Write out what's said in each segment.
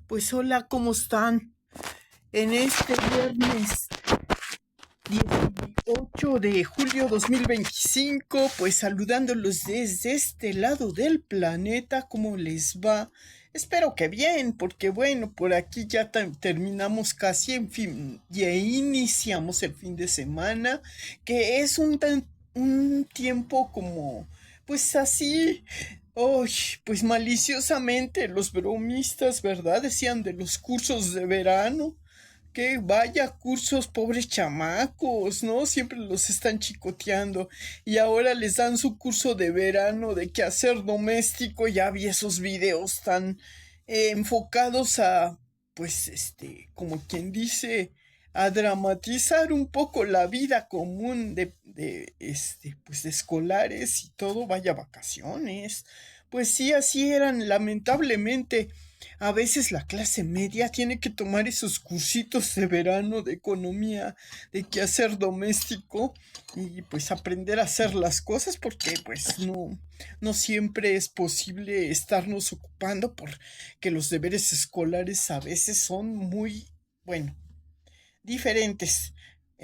Pues hola, ¿cómo están? En este viernes 18 de julio 2025, pues saludándolos desde este lado del planeta, ¿cómo les va? Espero que bien, porque bueno, por aquí ya terminamos casi en fin, ya iniciamos el fin de semana, que es un tiempo como, pues así, uy, pues maliciosamente los bromistas, ¿verdad? Decían de los cursos de verano. Que vaya cursos, pobres chamacos, ¿no? Siempre los están chicoteando. Y ahora les dan su curso de verano de quehacer doméstico. Ya vi esos videos tan enfocados a, pues, como quien dice, a dramatizar un poco la vida común pues, de escolares y todo. Vaya vacaciones. Pues sí, así eran, lamentablemente. A veces la clase media tiene que tomar esos cursitos de verano de economía, de quehacer doméstico y pues aprender a hacer las cosas porque pues no siempre es posible estarnos ocupando porque los deberes escolares a veces son muy, bueno, diferentes.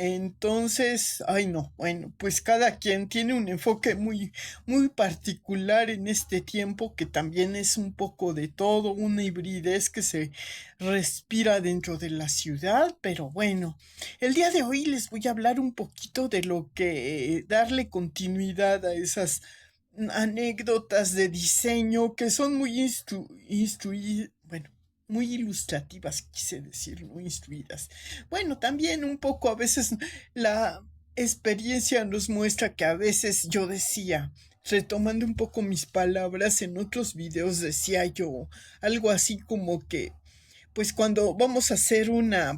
Entonces, ay no, bueno, pues cada quien tiene un enfoque muy particular en este tiempo que también es un poco de todo, una hibridez que se respira dentro de la ciudad, pero bueno, el día de hoy les voy a hablar un poquito de lo que darle continuidad a esas anécdotas de diseño que son bueno, muy ilustrativas, quise decir, muy instruidas. Bueno, también un poco a veces la experiencia nos muestra que a veces yo decía, retomando un poco mis palabras, en otros videos decía yo algo así como que pues cuando vamos a hacer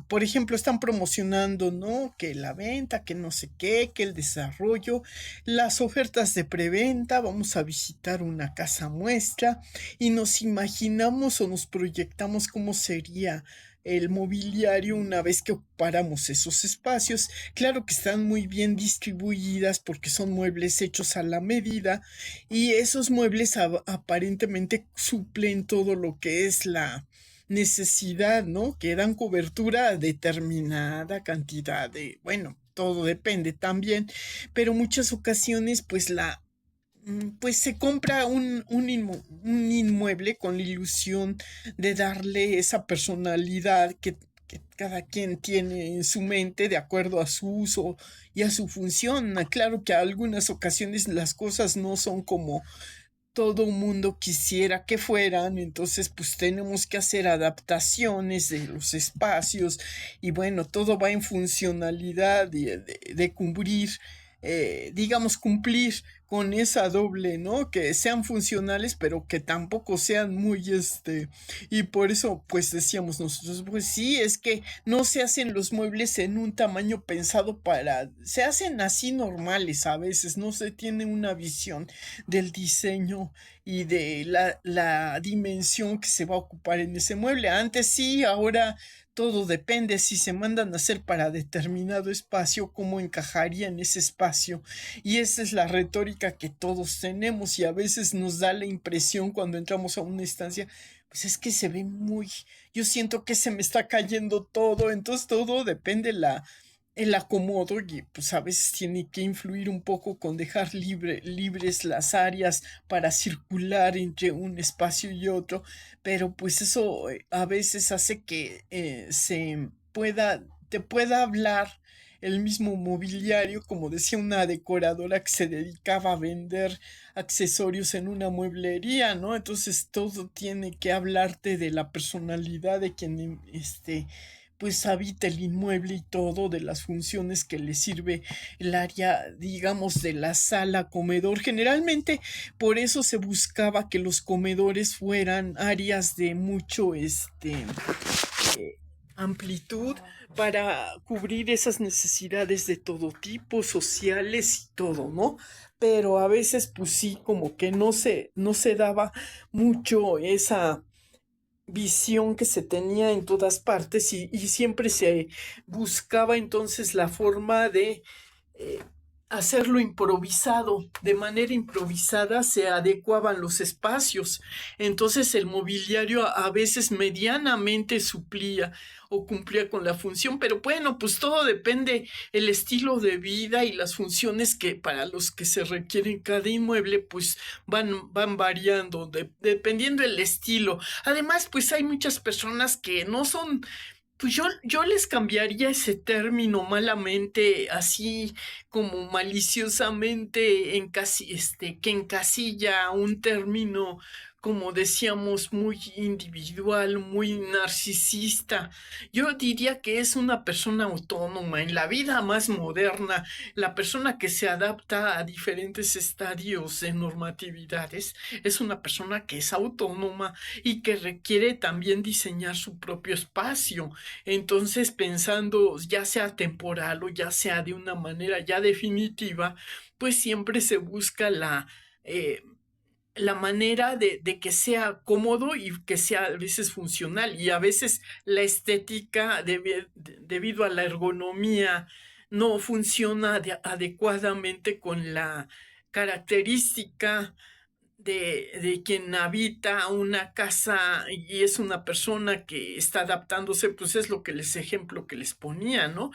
por ejemplo, están promocionando, ¿no? Que la venta, que no sé qué, que el desarrollo, las ofertas de preventa, vamos a visitar una casa muestra y nos imaginamos o nos proyectamos cómo sería el mobiliario una vez que ocupáramos esos espacios. Claro que están muy bien distribuidas porque son muebles hechos a la medida y esos muebles aparentemente suplen todo lo que es la necesidad, ¿no? Que dan cobertura a determinada cantidad bueno, todo depende también, pero muchas ocasiones pues se compra un inmueble con la ilusión de darle esa personalidad que cada quien tiene en su mente de acuerdo a su uso y a su función. Claro que a algunas ocasiones las cosas no son como todo mundo quisiera que fueran, entonces pues tenemos que hacer adaptaciones de los espacios y bueno, todo va en funcionalidad de cubrir, digamos, cumplir con esa doble, ¿no? Que sean funcionales, pero que tampoco sean muy, y por eso pues decíamos nosotros, pues sí, es que no se hacen los muebles en un tamaño pensado se hacen así normales a veces, no se tiene una visión del diseño y de la dimensión que se va a ocupar en ese mueble. Antes sí, ahora todo depende si se mandan a hacer para determinado espacio, cómo encajaría en ese espacio. Y esa es la retórica que todos tenemos y a veces nos da la impresión cuando entramos a una instancia, pues es que se ve muy, yo siento que se me está cayendo todo, entonces todo depende el acomodo y pues a veces tiene que influir un poco con dejar libres las áreas para circular entre un espacio y otro, pero pues eso a veces hace que te pueda hablar el mismo mobiliario, como decía una decoradora que se dedicaba a vender accesorios en una mueblería, ¿no? Entonces todo tiene que hablarte de la personalidad de quien pues habita el inmueble y todo, de las funciones que le sirve el área, digamos, de la sala comedor. Generalmente por eso se buscaba que los comedores fueran áreas de mucho, amplitud para cubrir esas necesidades de todo tipo, sociales y todo, ¿no? Pero a veces, pues sí, como que no se daba mucho esa visión que se tenía en todas partes y siempre se buscaba entonces la forma de hacerlo improvisado. De manera improvisada se adecuaban los espacios. Entonces el mobiliario a veces medianamente suplía o cumplía con la función, pero bueno, pues todo depende el estilo de vida y las funciones que para los que se requieren cada inmueble, pues van variando dependiendo el estilo. Además, pues hay muchas personas que no son, pues yo les cambiaría ese término malamente, así como maliciosamente, que encasilla un término, como decíamos, muy individual, muy narcisista. Yo diría que es una persona autónoma en la vida más moderna, la persona que se adapta a diferentes estadios de normatividades, es una persona que es autónoma y que requiere también diseñar su propio espacio. Entonces, pensando ya sea temporal o ya sea de una manera ya definitiva, pues siempre se busca eh, la manera de que sea cómodo y que sea a veces funcional. Y a veces la estética, debido a la ergonomía, no funciona adecuadamente con la característica de quien habita una casa y es una persona que está adaptándose, pues es lo que ejemplo que les ponía, ¿no?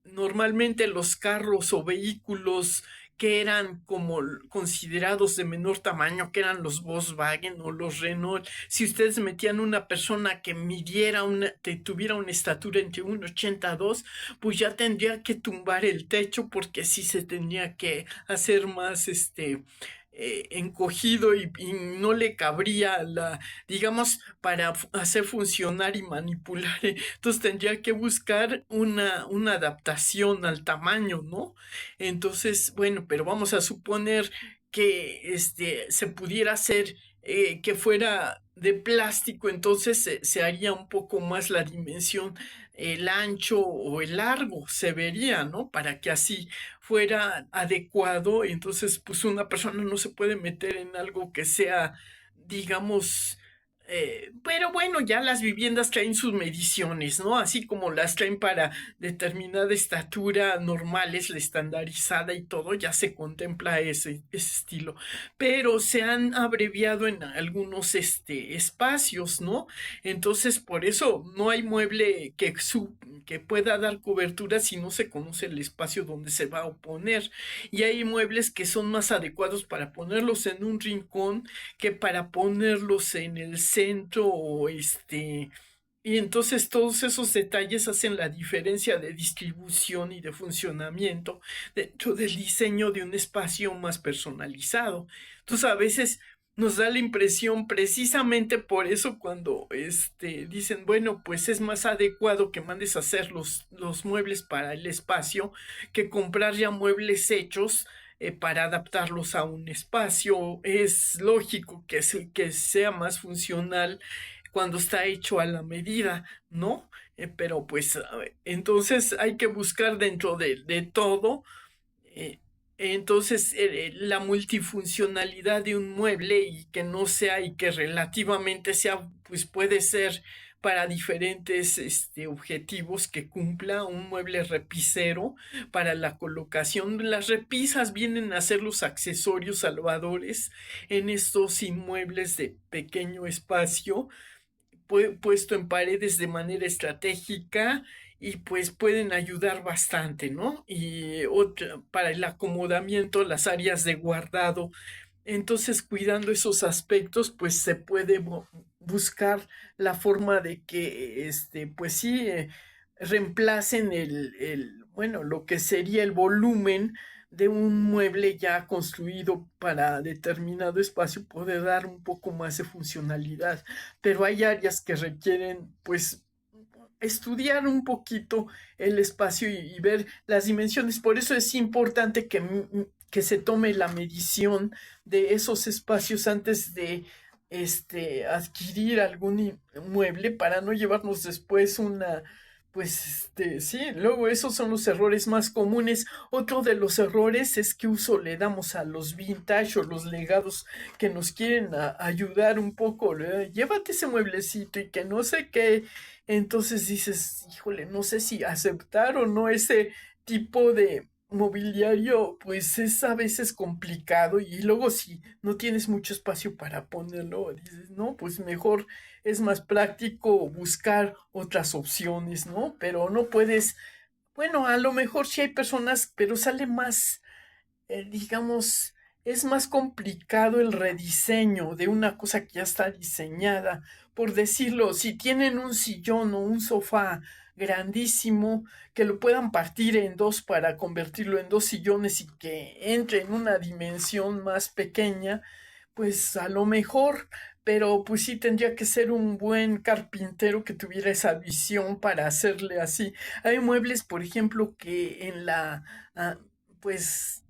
Normalmente los carros o vehículos que eran como considerados de menor tamaño, que eran los Volkswagen o los Renault, si ustedes metían una persona que tuviera una estatura entre 1,82, pues ya tendría que tumbar el techo porque sí se tenía que hacer más encogido y no le cabría digamos, para hacer funcionar y manipular. Entonces tendría que buscar una adaptación al tamaño, ¿no? Entonces, bueno, pero vamos a suponer que se pudiera hacer que fuera de plástico, entonces se haría un poco más la dimensión, el ancho o el largo se vería, ¿no? Para que así fuera adecuado. Entonces, pues una persona no se puede meter en algo que sea, digamos, pero bueno, ya las viviendas traen sus mediciones, ¿no? Así como las traen para determinada estatura normal, es la estandarizada y todo, ya se contempla ese estilo. Pero se han abreviado en algunos espacios, ¿no? Entonces, por eso no hay mueble que pueda dar cobertura si no se conoce el espacio donde se va a poner. Y hay muebles que son más adecuados para ponerlos en un rincón que para ponerlos en el centro y entonces todos esos detalles hacen la diferencia de distribución y de funcionamiento dentro del diseño de un espacio más personalizado. Entonces a veces nos da la impresión, precisamente por eso, cuando dicen, bueno, pues es más adecuado que mandes a hacer los muebles para el espacio que comprar ya muebles hechos para adaptarlos a un espacio. Es lógico que sea más funcional cuando está hecho a la medida, ¿no? Pero pues entonces hay que buscar dentro de todo. eh, entonces, la multifuncionalidad de un mueble y que no sea y que relativamente sea, pues puede ser para diferentes objetivos que cumpla un mueble repisero para la colocación. Las repisas vienen a ser los accesorios salvadores en estos inmuebles de pequeño espacio puesto en paredes de manera estratégica y pues pueden ayudar bastante, ¿no? Y otra, para el acomodamiento, las áreas de guardado. Entonces, cuidando esos aspectos, pues se puede buscar la forma de que, pues sí, reemplacen bueno, lo que sería el volumen de un mueble ya construido para determinado espacio, puede dar un poco más de funcionalidad. Pero hay áreas que requieren, pues, estudiar un poquito el espacio y ver las dimensiones. Por eso es importante que se tome la medición de esos espacios antes de adquirir algún mueble para no llevarnos después pues sí, luego esos son los errores más comunes. Otro de los errores es que uso le damos a los vintage o los legados que nos quieren ayudar un poco. Llévate ese mueblecito y que no sé qué. Entonces dices, híjole, no sé si aceptar o no ese tipo mobiliario pues es a veces complicado y luego si no tienes mucho espacio para ponerlo, dices, no, pues mejor es más práctico buscar otras opciones, ¿no? Pero no puedes, bueno, a lo mejor sí hay personas, pero sale más digamos, es más complicado el rediseño de una cosa que ya está diseñada. Por decirlo, si tienen un sillón o un sofá grandísimo, que lo puedan partir en dos para convertirlo en dos sillones y que entre en una dimensión más pequeña, pues a lo mejor, pero pues sí tendría que ser un buen carpintero que tuviera esa visión para hacerle así. Hay muebles, por ejemplo, que en la, ah, pues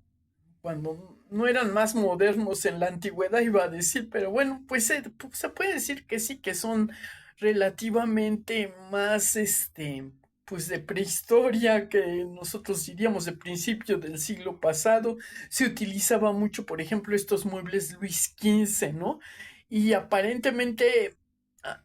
cuando no eran más modernos en la antigüedad, iba a decir, pero bueno, pues se puede decir que sí, que son relativamente más, pues de prehistoria, que nosotros diríamos de principio del siglo pasado. Se utilizaba mucho, por ejemplo, estos muebles Luis XV, ¿no? Y aparentemente, ah,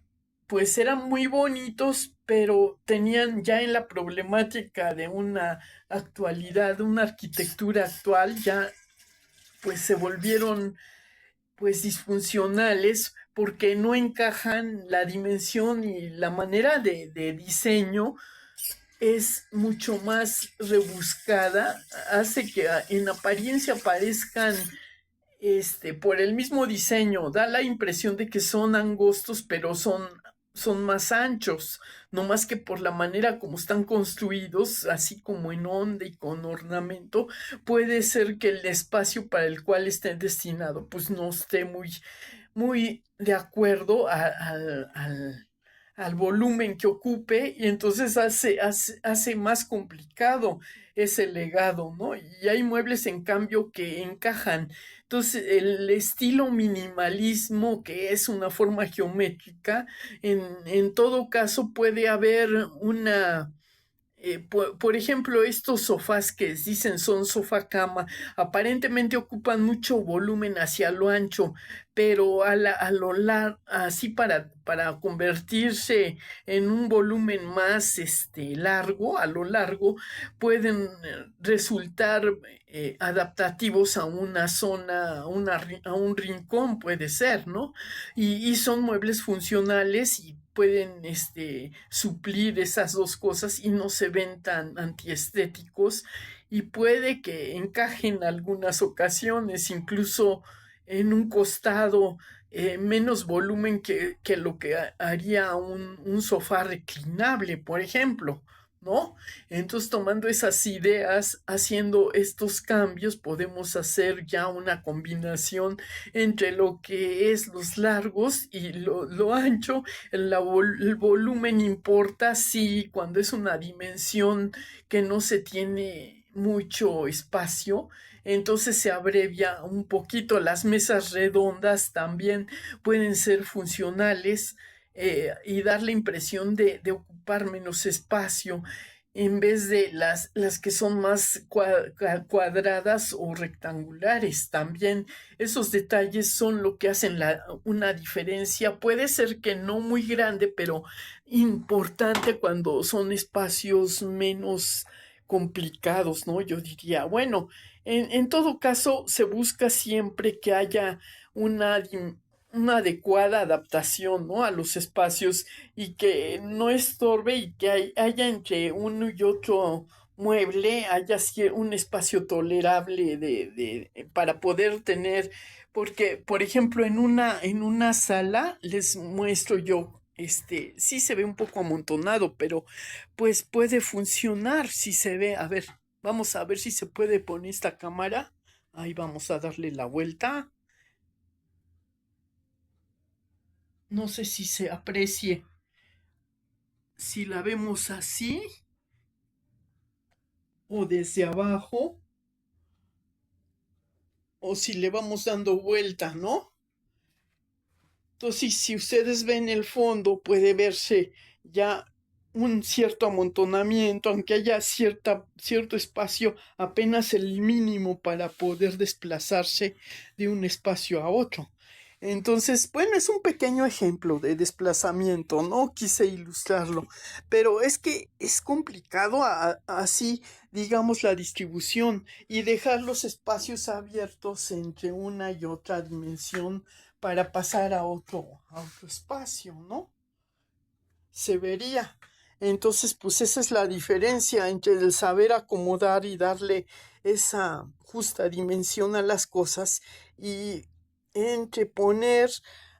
pues eran muy bonitos, pero tenían ya en la problemática de una actualidad, una arquitectura actual, ya pues se volvieron pues disfuncionales porque no encajan la dimensión y la manera de diseño es mucho más rebuscada, hace que en apariencia parezcan por el mismo diseño, da la impresión de que son angostos, pero son más anchos, no más que por la manera como están construidos, así como en onda y con ornamento, puede ser que el espacio para el cual estén destinado, pues no esté muy de acuerdo al volumen que ocupe y entonces hace más complicado ese legado, ¿no? Y hay muebles en cambio que encajan. Entonces, el estilo minimalismo, que es una forma geométrica, en todo caso puede haber una por ejemplo, estos sofás que dicen son sofá cama, aparentemente ocupan mucho volumen hacia lo ancho, pero a lo largo, así para convertirse en un volumen más largo, a lo largo, pueden resultar adaptativos a una zona, a un rincón, puede ser, ¿no? Y son muebles funcionales y pueden suplir esas dos cosas y no se ven tan antiestéticos y puede que encajen algunas ocasiones, incluso en un costado menos volumen que lo que haría un sofá reclinable, por ejemplo. ¿No? Entonces, tomando esas ideas, haciendo estos cambios, podemos hacer ya una combinación entre lo que es los largos y lo ancho. El volumen importa, sí, cuando es una dimensión que no se tiene mucho espacio, entonces se abrevia un poquito. Las mesas redondas también pueden ser funcionales y dar la impresión de ocupar menos espacio en vez de las que son más cuadradas o rectangulares. También esos detalles son lo que hacen una diferencia. Puede ser que no muy grande, pero importante cuando son espacios menos complicados, ¿no? Yo diría, bueno, en todo caso, se busca siempre que haya una, una adecuada adaptación, ¿no? A los espacios y que no estorbe y que haya entre uno y otro mueble, haya un espacio tolerable para poder tener, porque, por ejemplo, en una sala, les muestro yo, sí se ve un poco amontonado, pero pues puede funcionar si se ve, a ver, vamos a ver si se puede poner esta cámara, ahí vamos a darle la vuelta, no sé si se aprecie, si la vemos así o desde abajo, o si le vamos dando vuelta, ¿no? Entonces, si ustedes ven el fondo, puede verse ya un cierto amontonamiento, aunque haya cierto espacio, apenas el mínimo para poder desplazarse de un espacio a otro. Entonces, bueno, es un pequeño ejemplo de desplazamiento, ¿no? Quise ilustrarlo, pero es que es complicado así, digamos, la distribución y dejar los espacios abiertos entre una y otra dimensión para pasar a otro espacio, ¿no? Se vería. Entonces, pues esa es la diferencia entre el saber acomodar y darle esa justa dimensión a las cosas y entre poner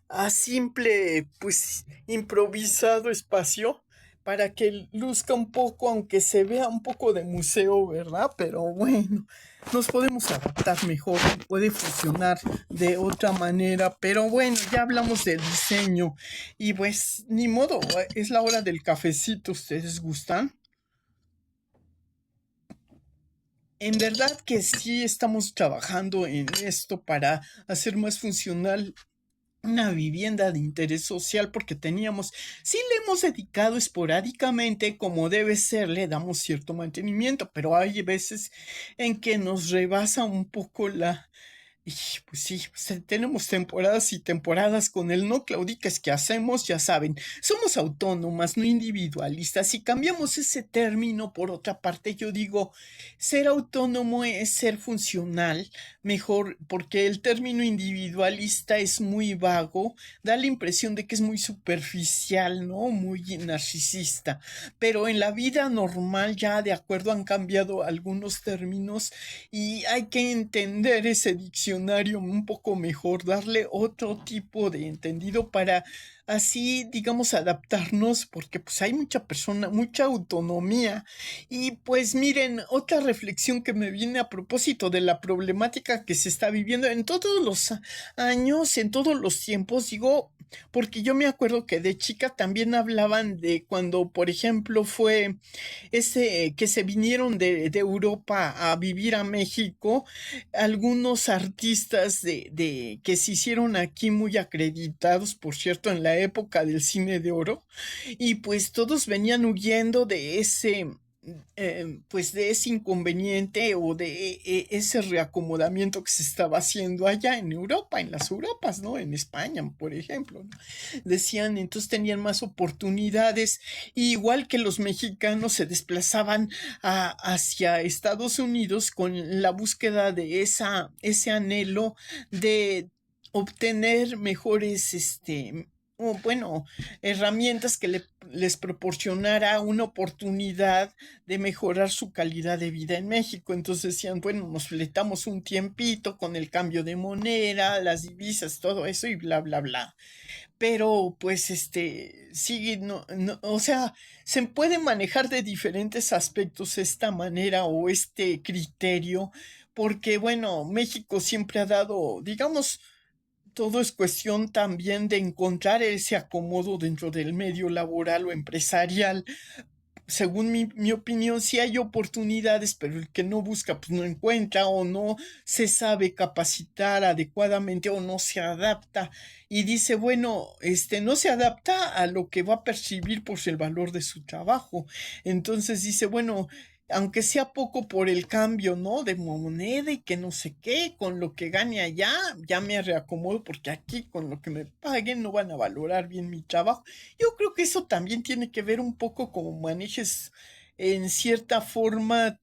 a simple, pues, improvisado espacio para que luzca un poco, aunque se vea un poco de museo, ¿verdad? Pero bueno, nos podemos adaptar mejor, puede funcionar de otra manera, pero bueno, ya hablamos del diseño y pues ni modo, es la hora del cafecito, ¿ustedes gustan? En verdad que sí estamos trabajando en esto para hacer más funcional una vivienda de interés social porque teníamos, sí le hemos dedicado esporádicamente como debe ser, le damos cierto mantenimiento, pero hay veces en que nos rebasa un poco y pues sí, pues, tenemos temporadas y temporadas con el no claudiques que hacemos, ya saben, somos autónomas, no individualistas. Si cambiamos ese término por otra parte, yo digo, ser autónomo es ser funcional, mejor, porque el término individualista es muy vago, da la impresión de que es muy superficial, ¿no? Muy narcisista. Pero en la vida normal ya de acuerdo han cambiado algunos términos y hay que entender ese diccionario un poco mejor, darle otro tipo de entendido para así, digamos, adaptarnos, porque pues hay mucha persona, mucha autonomía. Y pues miren, otra reflexión que me viene a propósito de la problemática que se está viviendo en todos los años, en todos los tiempos, digo, porque yo me acuerdo que de chica también hablaban de cuando, por ejemplo, fue ese que se vinieron de Europa a vivir a México, algunos artistas que se hicieron aquí muy acreditados, por cierto, en la época del cine de oro, y pues todos venían huyendo de ese pues de ese inconveniente o de ese reacomodamiento que se estaba haciendo allá en Europa, en las Europas, ¿no? En España, por ejemplo, ¿no? Decían, entonces tenían más oportunidades, y igual que los mexicanos se desplazaban hacia Estados Unidos con la búsqueda de ese anhelo de obtener mejores, o bueno, herramientas que les proporcionara una oportunidad de mejorar su calidad de vida en México. Entonces decían, bueno, nos fletamos un tiempito con el cambio de moneda, las divisas, todo eso y bla, bla, bla. Pero pues sí, no, o sea, se puede manejar de diferentes aspectos esta manera o este criterio, porque bueno, México siempre ha dado, digamos, todo es cuestión también de encontrar ese acomodo dentro del medio laboral o empresarial. Según mi opinión, sí hay oportunidades, pero el que no busca, pues no encuentra o no se sabe capacitar adecuadamente o no se adapta y dice, bueno, no se adapta a lo que va a percibir por el valor de su trabajo. Entonces dice, bueno, aunque sea poco por el cambio, ¿no? De moneda y que no sé qué, con lo que gane allá, ya me reacomodo porque aquí con lo que me paguen no van a valorar bien mi trabajo. Yo creo que eso también tiene que ver un poco cómo manejes en cierta forma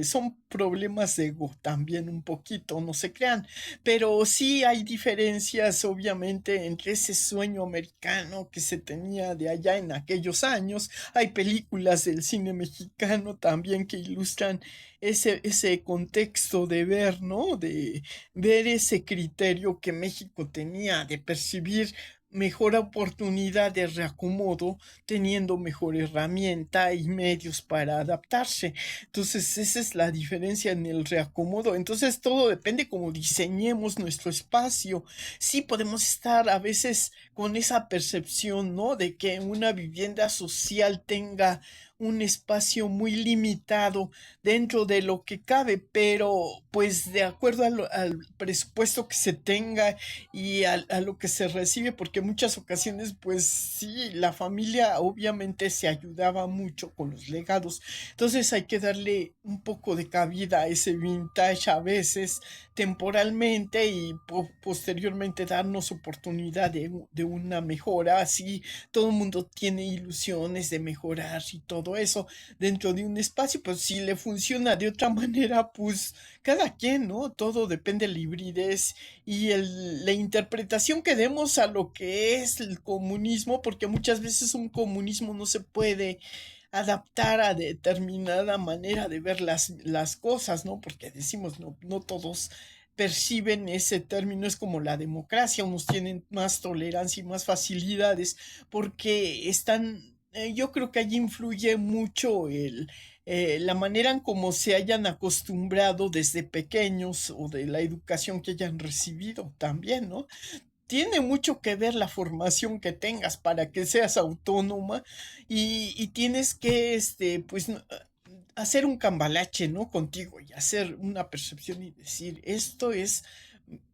son problemas de ego también un poquito, no se crean, pero sí hay diferencias obviamente entre ese sueño americano que se tenía de allá en aquellos años. Hay películas del cine mexicano también que ilustran ese contexto de ver, ¿no? De ver ese criterio que México tenía de percibir mejor oportunidad de reacomodo, teniendo mejor herramienta y medios para adaptarse. Entonces, esa es la diferencia en el reacomodo. Entonces, todo depende cómo diseñemos nuestro espacio. Sí, podemos estar a veces con esa percepción, ¿no? De que una vivienda social tenga un espacio muy limitado dentro de lo que cabe, pero pues de acuerdo al presupuesto que se tenga y a lo que se recibe, porque en muchas ocasiones pues sí, la familia obviamente se ayudaba mucho con los legados, entonces hay que darle un poco de cabida a ese vintage a veces temporalmente y posteriormente darnos oportunidad de una mejora, así todo el mundo tiene ilusiones de mejorar y todo eso dentro de un espacio, pues si le funciona de otra manera, pues cada quien, ¿no? Todo depende de la hibridez y la interpretación que demos a lo que es el comunismo, porque muchas veces un comunismo no se puede adaptar a determinada manera de ver las cosas, ¿no? Porque decimos, no, no todos perciben ese término, es como la democracia, unos tienen más tolerancia y más facilidades porque están, yo creo que allí influye mucho la manera en cómo se hayan acostumbrado desde pequeños o de la educación que hayan recibido también, ¿no? Tiene mucho que ver la formación que tengas para que seas autónoma y tienes que, pues, hacer un cambalache, ¿no? Contigo y hacer una percepción y decir, esto es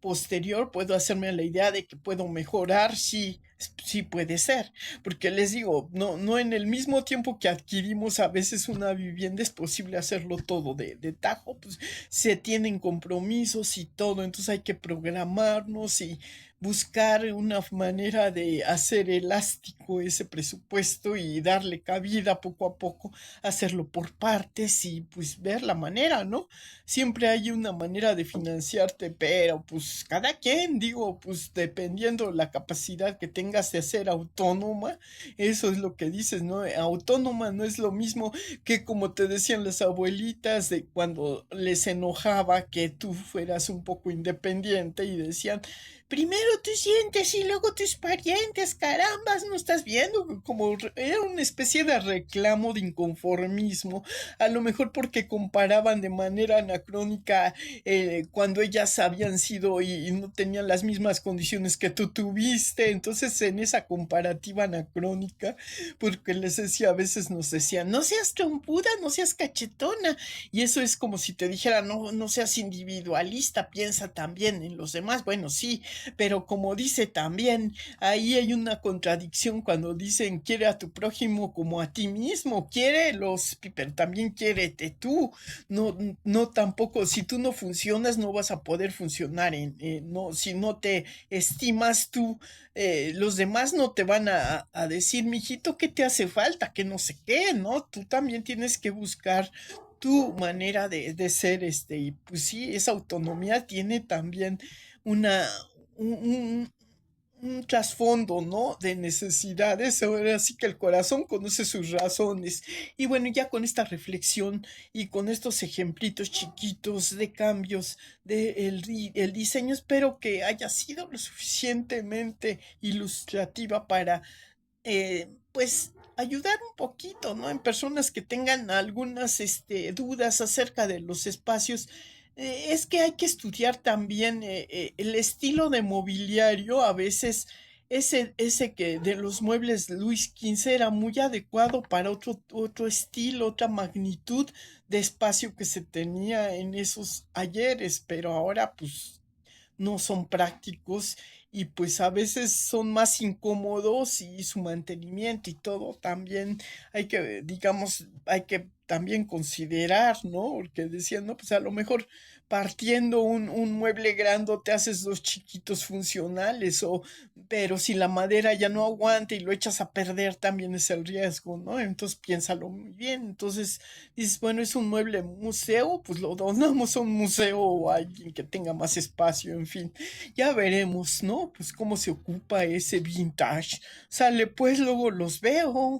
posterior, puedo hacerme a la idea de que puedo mejorar, sí, sí puede ser, porque les digo, no, no en el mismo tiempo que adquirimos a veces una vivienda es posible hacerlo todo de tajo, pues se tienen compromisos y todo, entonces hay que programarnos y buscar una manera de hacer elástico ese presupuesto y darle cabida poco a poco, hacerlo por partes y pues ver la manera, ¿no? Siempre hay una manera de financiarte, pero pues cada quien, digo, pues dependiendo la capacidad que tengas de ser autónoma, eso es lo que dices, ¿no? Autónoma no es lo mismo que como te decían las abuelitas de cuando les enojaba que tú fueras un poco independiente y decían, primero tú sientes y luego tus parientes, carambas, no estás viendo, como era una especie de reclamo de inconformismo, a lo mejor porque comparaban de manera anacrónica cuando ellas habían sido y no tenían las mismas condiciones que tú tuviste, entonces en esa comparativa anacrónica, porque les decía, a veces nos decían, no seas trompuda, no seas cachetona, y eso es como si te dijera, no, no seas individualista, piensa también en los demás, bueno, sí, pero como dice también, ahí hay una contradicción cuando dicen quiere a tu prójimo como a ti mismo, pero también quiérete tú, no, no tampoco, si tú no funcionas no vas a poder funcionar no, si no te estimas tú, los demás no te van a decir, mijito, ¿qué te hace falta? Que no sé qué, ¿no? Tú también tienes que buscar tu manera de ser, y pues sí, esa autonomía tiene también una, un, un- un trasfondo, ¿no? De necesidades. Ahora sí que el corazón conoce sus razones. Y bueno, ya con esta reflexión y con estos ejemplitos chiquitos de cambios el diseño, espero que haya sido lo suficientemente ilustrativa para, pues, ayudar un poquito, ¿no? En personas que tengan algunas, dudas acerca de los espacios. Es que hay que estudiar también el estilo de mobiliario. A veces ese que de los muebles Luis XV era muy adecuado para otro estilo, otra magnitud de espacio que se tenía en esos ayeres, pero ahora pues no son prácticos y pues a veces son más incómodos y su mantenimiento y todo también hay que, digamos, hay que también considerar, ¿no? Porque decían, no, pues a lo mejor partiendo un mueble grande te haces dos chiquitos funcionales, pero si la madera ya no aguanta y lo echas a perder también es el riesgo, ¿no? Entonces piénsalo muy bien. Entonces dices, bueno, es un mueble museo, pues lo donamos a un museo o a alguien que tenga más espacio, en fin. Ya veremos, ¿no? Pues cómo se ocupa ese vintage. Sale, pues luego los veo.